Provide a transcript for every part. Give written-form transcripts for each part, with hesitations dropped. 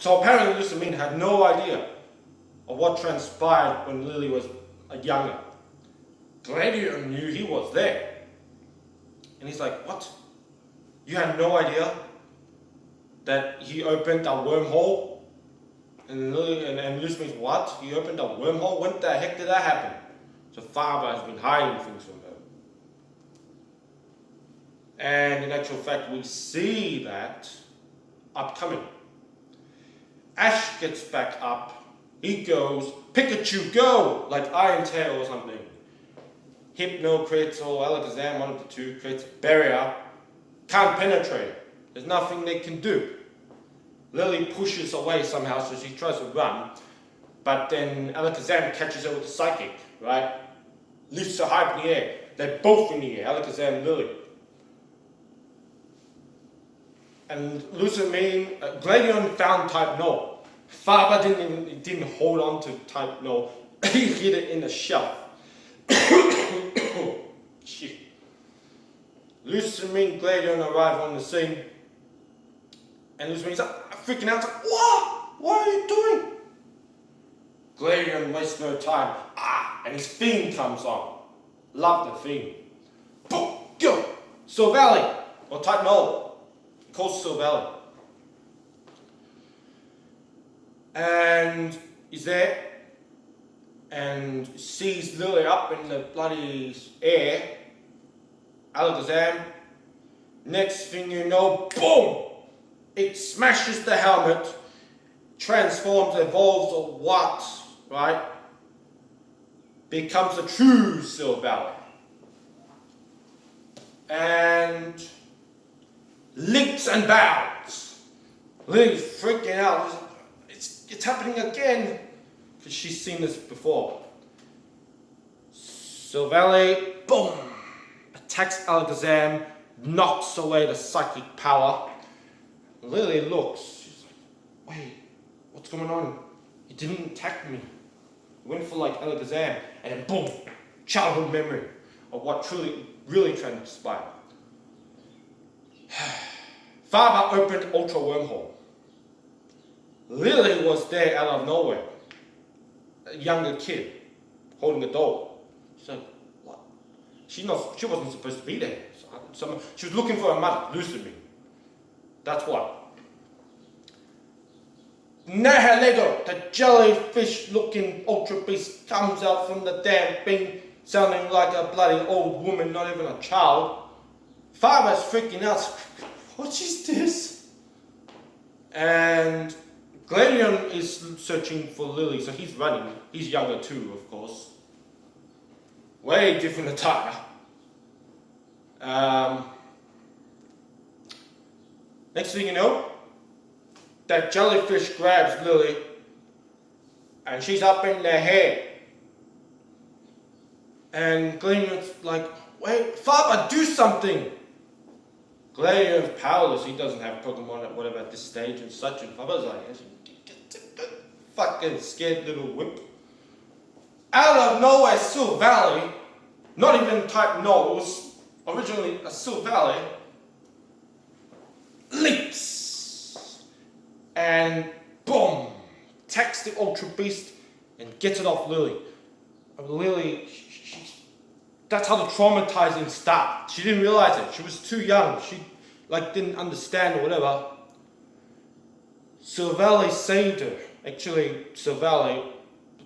So apparently Lusamine had no idea of what transpired when Lily was younger. Gladiator knew he was there. And he's like, what? You had no idea that he opened a wormhole? And Lusamine's, what? He opened a wormhole? When the heck did that happen? So Faber has been hiding things from her. And in actual fact, we see that upcoming. Ash gets back up. He goes, Pikachu, go! Like Iron Tail or something. Hypno creates, or Alakazam, one of the two, creates a barrier. Can't penetrate it. There's nothing they can do. Lily pushes away somehow, so she tries to run. But then Alakazam catches her with a psychic, right? Lifts her high up in the air. They're both in the air, Alakazam and Lily. And Lusamine, Gladion found type No. Faber didn't hold on to type No. He hid it in the shelf. Shit. Lusamine, Gladion arrive on the scene. And Lusamine's like, freaking out, like, what? What are you doing? Gladion wastes no time. And his theme comes on. Love the theme. Boom, go! Silvally, or type No. He calls Silvally. And he's there and sees Lily up in the bloody air. Alakazam. Next thing you know, boom! It smashes the helmet, transforms, evolves, or what, right? Becomes a true Silvally. And leaps and bounds. Lily's freaking out. It's happening again. Because she's seen this before. Silvally, boom! Attacks Alakazam, knocks away the psychic power. Lily looks, she's like, wait, what's going on? He didn't attack me. He went for like Alakazam, and then boom, childhood memory of what really transpired. Faber opened Ultra Wormhole. Lily was there out of nowhere. A younger kid, holding a doll. She's like, what? She wasn't supposed to be there. She was looking for her mother, Lusamine. That's what. Nihilego, the jellyfish-looking Ultra Beast, comes out from the damn thing, sounding like a bloody old woman, not even a child. Faber's freaking out. What is this? And Gladion is searching for Lily, so he's running. He's younger too, of course. Way different attire. Next thing you know, that jellyfish grabs Lily and she's up in their hair. And Gladion's like, wait, Faber, do something! Gladion's powerless, he doesn't have Pokemon at whatever at this stage and such, and Faber's like, fucking scared little whip. Out of nowhere, Silvally, not even type No, it was originally a Silvally, leaps and boom, attacks the Ultra Beast and gets it off Lily. Lily, that's how the traumatizing started. She didn't realize it. She was too young. She didn't understand or whatever. Silvally saved her. Actually, Silvally,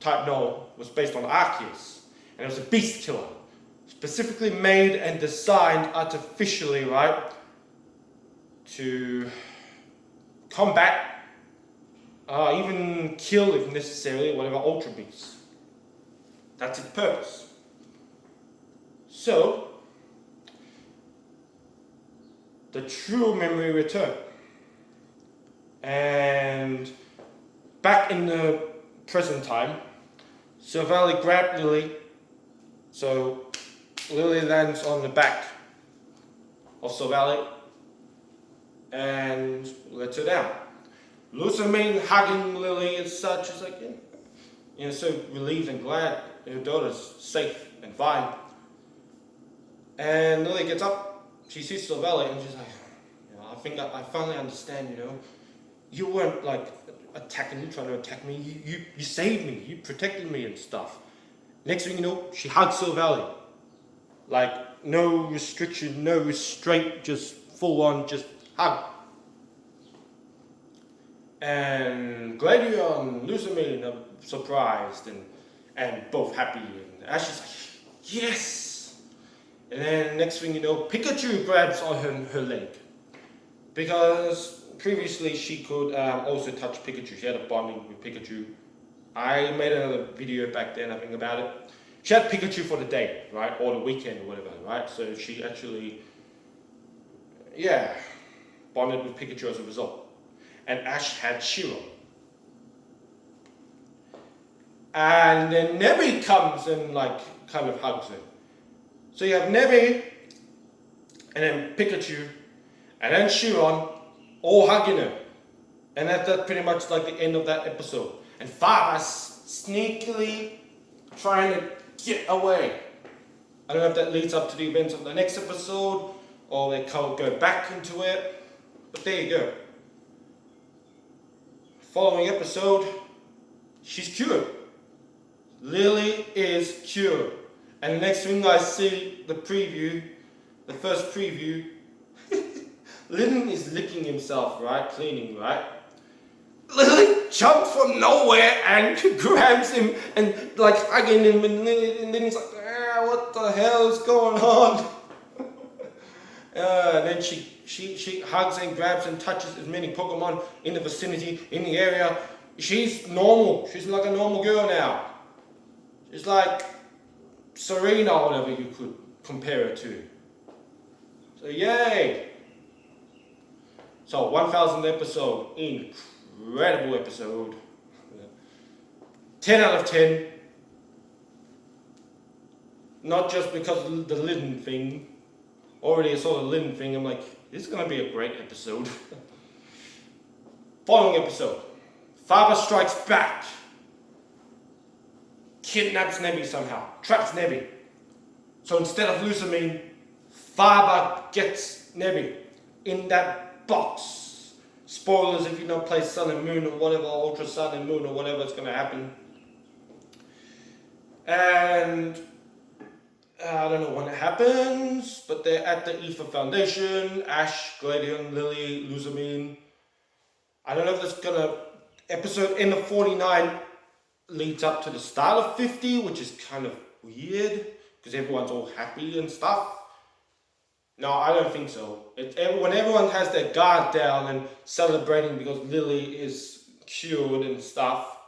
type No, was based on Arceus, and it was a beast killer, specifically made and designed artificially, right, to combat, even kill if necessary, whatever Ultra Beasts. That's its purpose. So, the true memory returned. And back in the present time, Silvally grabbed Lily, so Lily lands on the back of Silvally and lets her down. Lusamine hugging Lily and such is like, so relieved and glad her daughter's safe and fine. And Lily gets up, she sees Silvally and she's like, I think I finally understand, you weren't like trying to attack me. You saved me. You protected me and stuff. Next thing you know, she hugs Silver Valley. Like, no restriction, no restraint, just full on, just hug. And Gladiator and Lusamine are surprised and both happy. And Ash is like, yes! And then next thing you know, Pikachu grabs on her leg. Because previously she could also touch Pikachu. She had a bonding with Pikachu. I made another video back then, I think, about it. She had Pikachu for the day, right? Or the weekend or whatever, right? So she actually, bonded with Pikachu as a result. And Ash had Shiro. And then Nebby comes and like kind of hugs him. So you have Nebby, and then Pikachu, and then Chiron, all hugging her. And that's pretty much like the end of that episode. And Faba's sneakily trying to get away. I don't know if that leads up to the events of the next episode, or they can't go back into it. But there you go. Following episode, she's cured. Lily is cured. And the next thing I see, the first preview, Lynn is licking himself, right? Cleaning, right? Lily jumps from nowhere and grabs him and like hugging him, and Lynn's like, what the hell is going on? And then she hugs and grabs and touches as many Pokemon in the vicinity, in the area. She's normal. She's like a normal girl now. She's like Serena or whatever you could compare her to. So yay! So 1000th episode, incredible episode. 10 out of 10. Not just because of the Lynn thing. Already I saw the Lynn thing, I'm like, this is going to be a great episode. Following episode, Faber strikes back. Kidnaps Nebby somehow, traps Nebby. So instead of Lusamine, Faber gets Nebby in that box. Spoilers if you don't play Sun and Moon or whatever, Ultra Sun and Moon or whatever is going to happen. And I don't know when it happens, but they're at the Ether Foundation. Ash, Gladion, Lily, Lusamine. I don't know if that's gonna episode end of 49 leads up to the start of 50, which is kind of weird because everyone's all happy and stuff. No, I don't think so. When everyone has their guard down and celebrating because Lily is cured and stuff,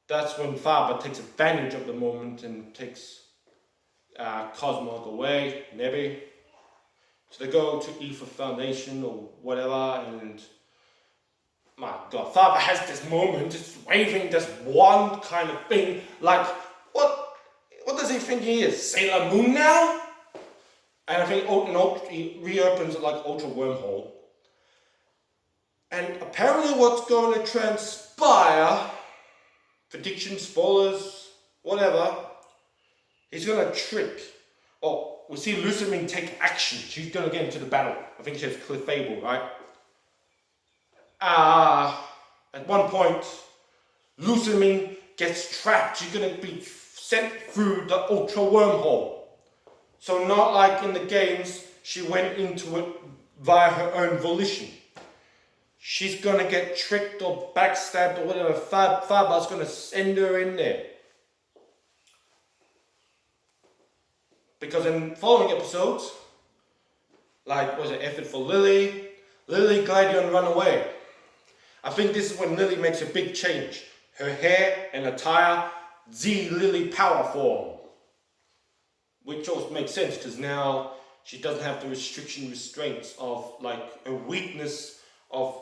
that's when Faber takes advantage of the moment and takes Cosmog away, Nebby. So they go to Ether Foundation or whatever, and my God, Faber has this moment, just waving this wand kind of thing, like, what does he think he is? Sailor Moon now? And I think he reopens it like Ultra Wormhole. And apparently what's going to transpire, prediction, spoilers, whatever, he's going to trick, we see Lusamine take action. She's going to get into the battle. I think she has Clefable, right? At one point, Lusamine gets trapped. She's going to be sent through the Ultra Wormhole. So not like in the games, she went into it via her own volition. She's going to get tricked or backstabbed or whatever. Faber's going to send her in there. Because in following episodes, like, was it effort for Lily, Gladion run away. I think this is when Lily makes a big change. Her hair and attire, the Lily power form. Which also makes sense because now she doesn't have the restraints of like a weakness of,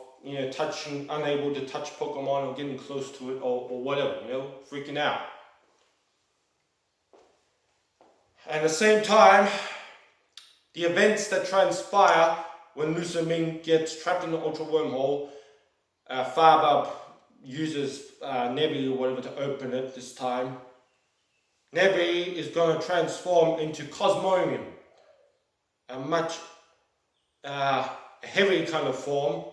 touching, unable to touch Pokemon or getting close to it or whatever, freaking out. At the same time, the events that transpire when Lusamine gets trapped in the Ultra Wormhole, Faber uses Nebby or whatever to open it this time. Nebby is going to transform into Cosmoemium, a much heavy kind of form.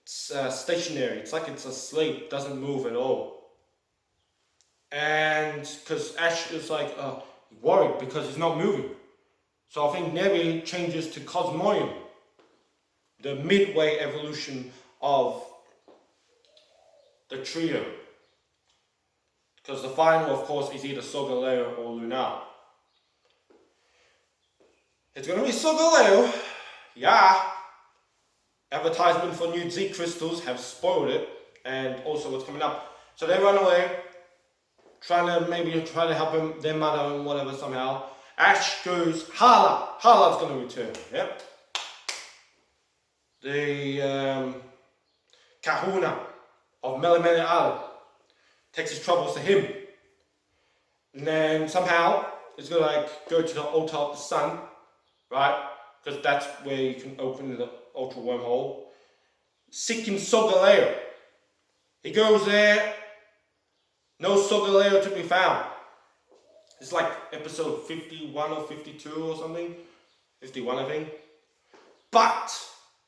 stationary. It's like it's asleep, doesn't move at all. And because Ash is like worried because he's not moving. So I think Nebi changes to Cosmoium, the midway evolution of the trio. Because the final, of course, is either Solgaleo or Lunar. It's going to be Solgaleo. Yeah. Advertisement for new Z crystals have spoiled it. And also what's coming up. So they run away. Trying to help their mother and whatever somehow. Ash goes, Hala. Hala's going to return. Yep. The Kahuna of Melamele Island takes his troubles to him. And then somehow he's going to go to the altar of the sun. Right? Because that's where you can open the ultra wormhole. Seeking Solgaleo. He goes there. No Solgaleo to be found. It's like episode 51 or 52 or something. 51, I think. But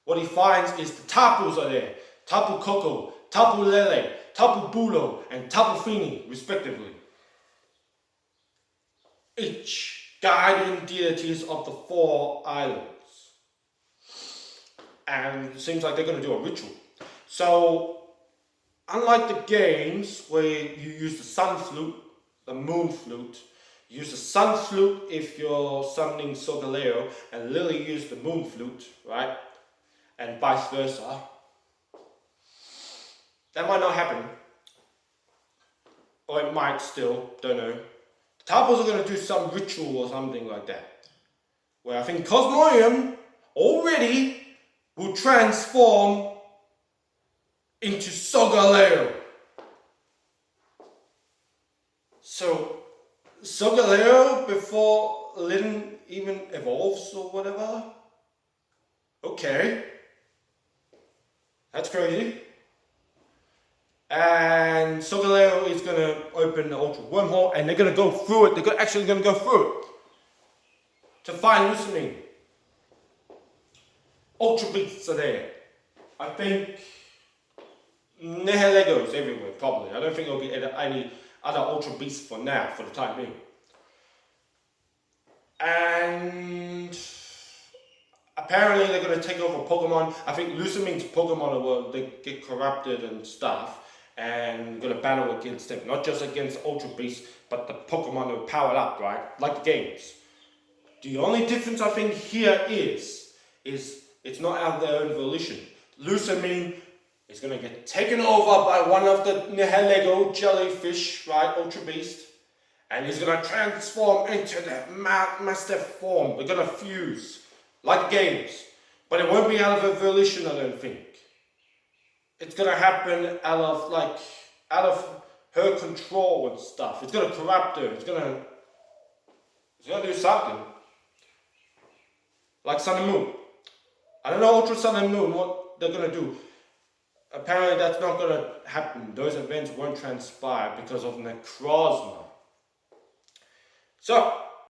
what he finds is the Tapus are there. Tapu Koko, Tapu Lele, Tapu Bulo, and Tapu Fini, respectively. Each guardian deities of the 4 islands. And it seems like they're going to do a ritual. So, unlike the games where you use the sun flute, the moon flute, you use the sun flute if you're summoning Solgaleo, and Lily use the moon flute, right? And vice versa. That might not happen. Or it might still, don't know. The Tapus are going to do some ritual or something like that. Where I think Cosmoium already will transform into Solgaleo. So, Solgaleo before Lyn even evolves or whatever? Okay. That's crazy. And Solgaleo is going to open the ultra wormhole and they're going to go through it. They're actually going to go through it to find Lusamine. Ultra beasts are there. I think Nehelegos everywhere, probably. I don't think there'll be any other ultra beasts for now, for the time being. And apparently they're going to take over Pokemon. I think Lusamine's Pokemon will they get corrupted and stuff. And going to battle against them. Not just against Ultra Beasts, but the Pokemon are powered up, right? Like the games. The only difference I think here is it's not out of their own volition. Lusamine is going to get taken over by one of the Nehelego jellyfish, right? Ultra Beast. And he's going to transform into that master form. They're going to fuse. Like the games. But it won't be out of her volition, I don't think. It's going to happen out of her control and stuff. It's going to corrupt her. It's going to do something. Like Sun and Moon. I don't know Ultra Sun and Moon, what they're going to do. Apparently that's not going to happen. Those events won't transpire because of Necrozma. So,